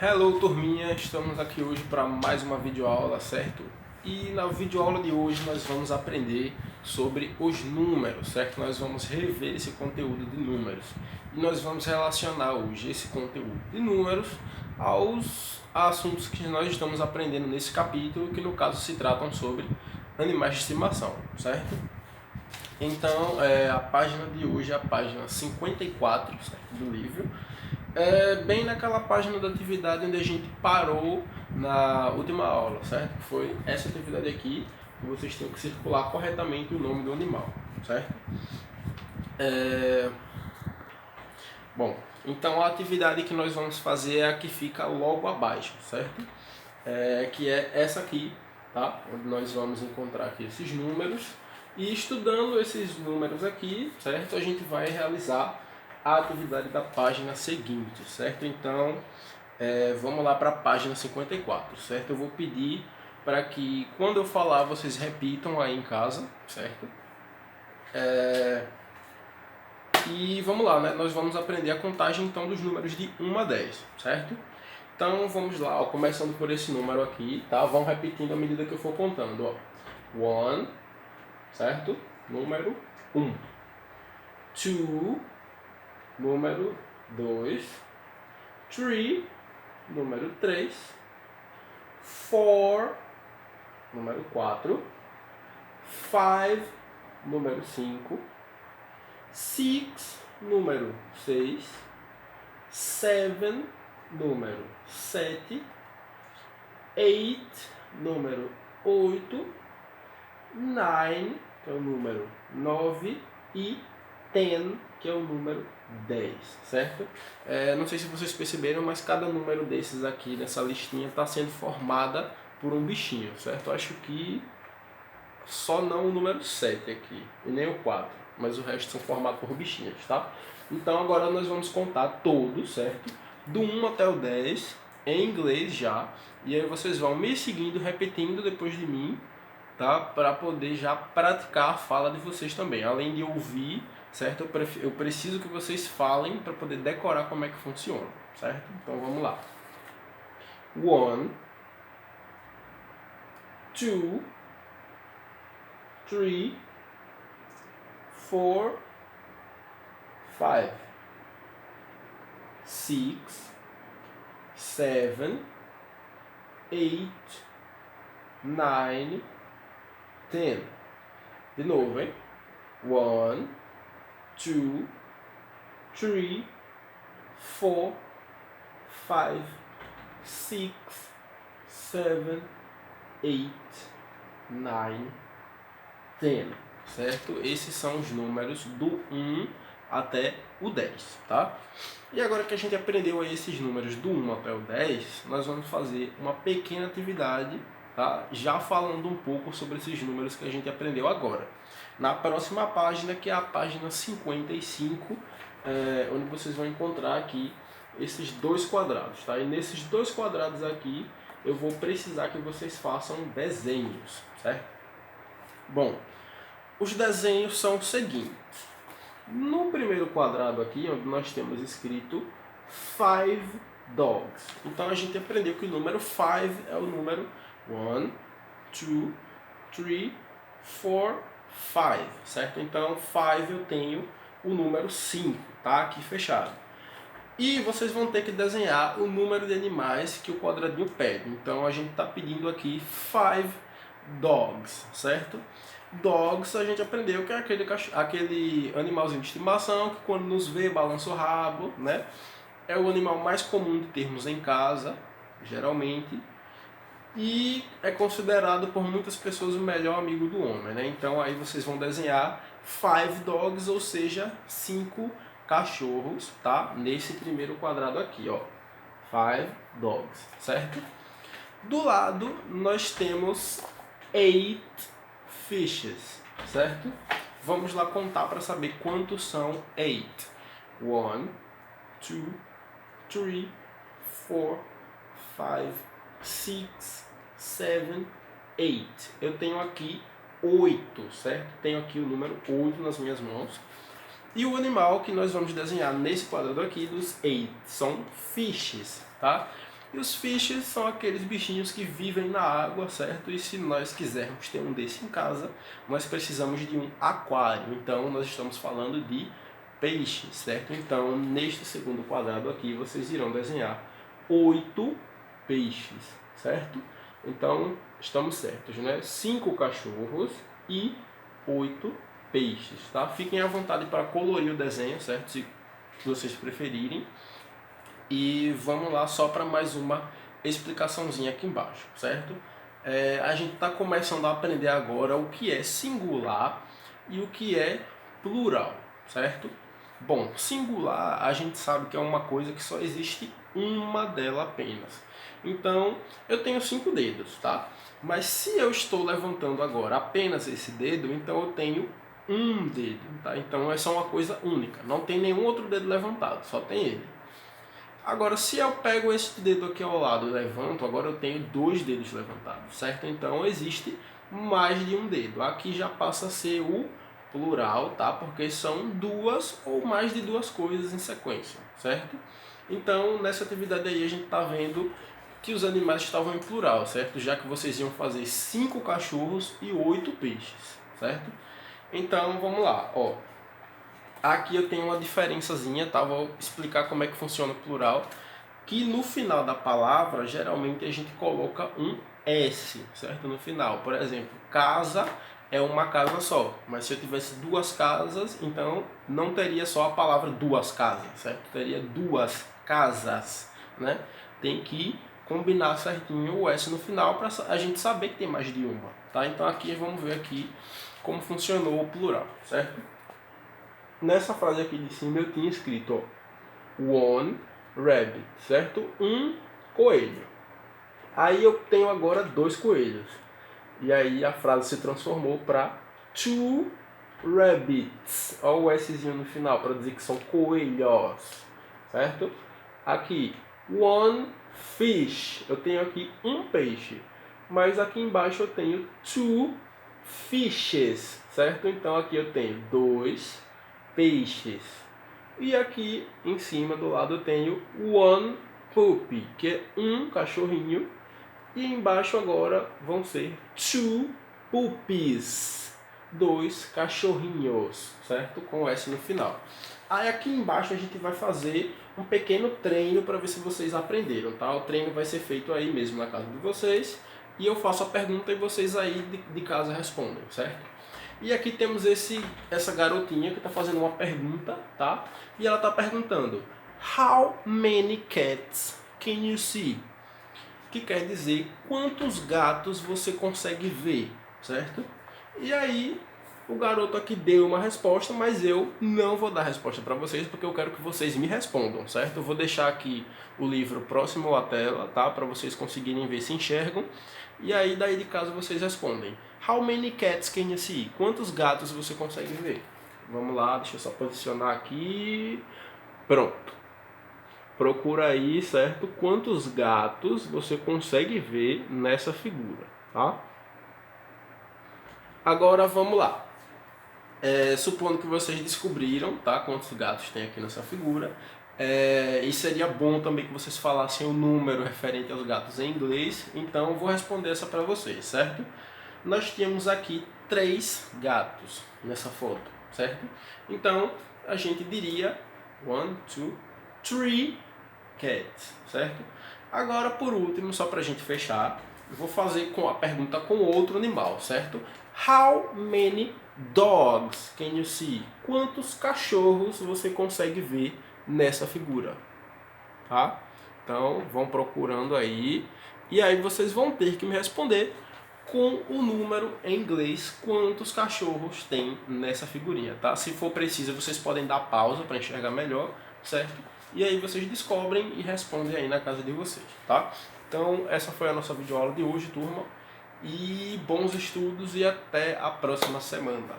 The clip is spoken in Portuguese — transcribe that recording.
Hello turminha, estamos aqui hoje para mais uma videoaula, certo? E na videoaula de hoje nós vamos aprender sobre os números, certo? Nós vamos rever esse conteúdo de números e nós vamos relacionar hoje esse conteúdo de números aos assuntos que nós estamos aprendendo nesse capítulo, que no caso se tratam sobre animais de estimação, certo? Então, a página de hoje é a página 54, certo, do livro. Bem naquela página da atividade onde a gente parou na última aula, certo? Que foi essa atividade aqui, que vocês têm que circular corretamente o nome do animal, certo? Bom, então a atividade que nós vamos fazer é a que fica logo abaixo, certo? Que é essa aqui, tá? Onde nós vamos encontrar aqui esses números e estudando esses números aqui, certo? A gente vai realizar a atividade da página seguinte, certo? Então, vamos lá para a página 54, certo? Eu vou pedir para que quando eu falar vocês repitam aí em casa, certo? E vamos lá, né? Nós vamos aprender a contagem então dos números de 1 a 10, certo? Então vamos lá, ó, começando por esse número aqui, tá? Vão repetindo à medida que eu for contando, ó. 1, certo? Número 1. 2, número 2. 3, número 3. 4, número 4. 5, número 5. 6, número 6. 7, número 7. 8, número 8. 9, que é o número 9. E 10, que é o número 10, certo? Não sei se vocês perceberam, mas cada número desses aqui nessa listinha está sendo formada por um bichinho, certo? Eu acho que só não o número 7 aqui, e nem o 4, mas o resto são formados por bichinhos, tá? Então agora nós vamos contar todos, certo? Do 1 até o 10, em inglês já, e aí vocês vão me seguindo, repetindo depois de mim, tá? Para poder já praticar a fala de vocês também, além de ouvir, certo? Eu preciso que vocês falem para poder decorar como é que funciona, certo? Então vamos lá. 1, 2, 3, 4, 5, 6, 7, 8, 9, 10. De novo, hein? 1, 2, 3, 4, 5, 6, 7, 8, 9, 10, certo? Esses são os números do 1 até o 10, tá? E agora que a gente aprendeu aí esses números do 1 até o 10, nós vamos fazer uma pequena atividade, tá? Já falando um pouco sobre esses números que a gente aprendeu agora. Na próxima página, que é a página 55, onde vocês vão encontrar aqui esses dois quadrados, tá? E nesses dois quadrados aqui, eu vou precisar que vocês façam desenhos, certo? Bom, os desenhos são os seguintes. No primeiro quadrado aqui, onde nós temos escrito 5 dogs. Então a gente aprendeu que o número 5 é o número 1, 2, 3, 4, 5, certo? Então 5 eu tenho o número 5, tá? Aqui fechado. E vocês vão ter que desenhar o número de animais que o quadradinho pede. Então a gente está pedindo aqui 5 dogs, certo? Dogs a gente aprendeu que é aquele animalzinho de estimação que quando nos vê balança o rabo, né? É o animal mais comum de termos em casa, geralmente, e é considerado por muitas pessoas o melhor amigo do homem, né? Então aí vocês vão desenhar 5 dogs, ou seja, 5 cachorros, tá? Nesse primeiro quadrado aqui, ó. 5 dogs, certo? Do lado nós temos 8 fishes, certo? Vamos lá contar para saber quantos são 8. 1, 2, 3, 4, 5, 6, 7, 8. Eu tenho aqui 8, certo? Tenho aqui o número 8 nas minhas mãos. E o animal que nós vamos desenhar nesse quadrado aqui dos 8 são fishes, tá? E os fishes são aqueles bichinhos que vivem na água, certo? E se nós quisermos ter um desse em casa, nós precisamos de um aquário. Então nós estamos falando de peixes, certo? Então neste segundo quadrado aqui vocês irão desenhar 8 peixes, certo? Então estamos certos, né? 5 cachorros e 8 peixes, tá? Fiquem à vontade para colorir o desenho, certo? Se vocês preferirem. E vamos lá só para mais uma explicaçãozinha aqui embaixo, certo? A gente está começando a aprender agora o que é singular e o que é plural, certo? Bom, singular a gente sabe que é uma coisa que só existe uma dela apenas. Então, eu tenho 5 dedos, tá? Mas se eu estou levantando agora apenas esse dedo, então eu tenho um dedo, tá? Então essa é uma coisa única, não tem nenhum outro dedo levantado, só tem ele. Agora, se eu pego esse dedo aqui ao lado e levanto, agora eu tenho 2 dedos levantados, certo? Então existe mais de um dedo. Aqui já passa a ser o plural, tá? Porque são 2 ou mais de 2 coisas em sequência, certo? Então, nessa atividade aí a gente está vendo que os animais estavam em plural, certo? Já que vocês iam fazer 5 cachorros e 8 peixes, certo? Então, vamos lá, ó. Aqui eu tenho uma diferençazinha, tá? Vou explicar como é que funciona o plural. Que no final da palavra, geralmente a gente coloca um S, certo? No final. Por exemplo, casa é uma casa só. Mas se eu tivesse 2 casas, então não teria só a palavra 2 casas, certo? Teria 2 casas, né? Tem que combinar certinho o S no final para a gente saber que tem mais de uma, tá? Então aqui vamos ver aqui como funcionou o plural, certo? Nessa frase aqui de cima eu tinha escrito, ó, one rabbit, certo? Um coelho. Aí eu tenho agora 2 coelhos. E aí a frase se transformou para two rabbits. Olha o Szinho no final para dizer que são coelhos, certo? Aqui, one fish. Eu tenho aqui um peixe. Mas aqui embaixo eu tenho two fishes, certo? Então aqui eu tenho 2 peixes. E aqui em cima do lado eu tenho one puppy, que é um cachorrinho. E embaixo agora vão ser two puppies, 2 cachorrinhos, certo? Com S no final. Aí aqui embaixo a gente vai fazer um pequeno treino para ver se vocês aprenderam, tá? O treino vai ser feito aí mesmo na casa de vocês. E eu faço a pergunta e vocês aí de casa respondem, certo? E aqui temos essa garotinha que está fazendo uma pergunta, tá? E ela está perguntando, how many cats can you see? Que quer dizer quantos gatos você consegue ver, certo? E aí o garoto aqui deu uma resposta, mas eu não vou dar resposta para vocês porque eu quero que vocês me respondam, certo? Eu vou deixar aqui o livro próximo à tela, tá? Para vocês conseguirem ver se enxergam. E aí daí de casa vocês respondem. How many cats can you see? Quantos gatos você consegue ver? Vamos lá, deixa eu só posicionar aqui. Pronto. Procura aí, certo? Quantos gatos você consegue ver nessa figura, tá? Agora vamos lá. Supondo que vocês descobriram, tá? Quantos gatos tem aqui nessa figura. E seria bom também que vocês falassem o número referente aos gatos em inglês. Então eu vou responder essa para vocês, certo? Nós tínhamos aqui 3 gatos nessa foto, certo? Então a gente diria 1, 2, 3 cats, certo? Agora por último, só para a gente fechar, eu vou fazer a pergunta com outro animal, certo? How many dogs can you see? Quantos cachorros você consegue ver nessa figura? Tá? Então vão procurando aí e aí vocês vão ter que me responder com o número em inglês quantos cachorros tem nessa figurinha, tá? Se for preciso, vocês podem dar pausa para enxergar melhor, certo? E aí vocês descobrem e respondem aí na casa de vocês, tá? Então essa foi a nossa videoaula de hoje, turma. E bons estudos e até a próxima semana.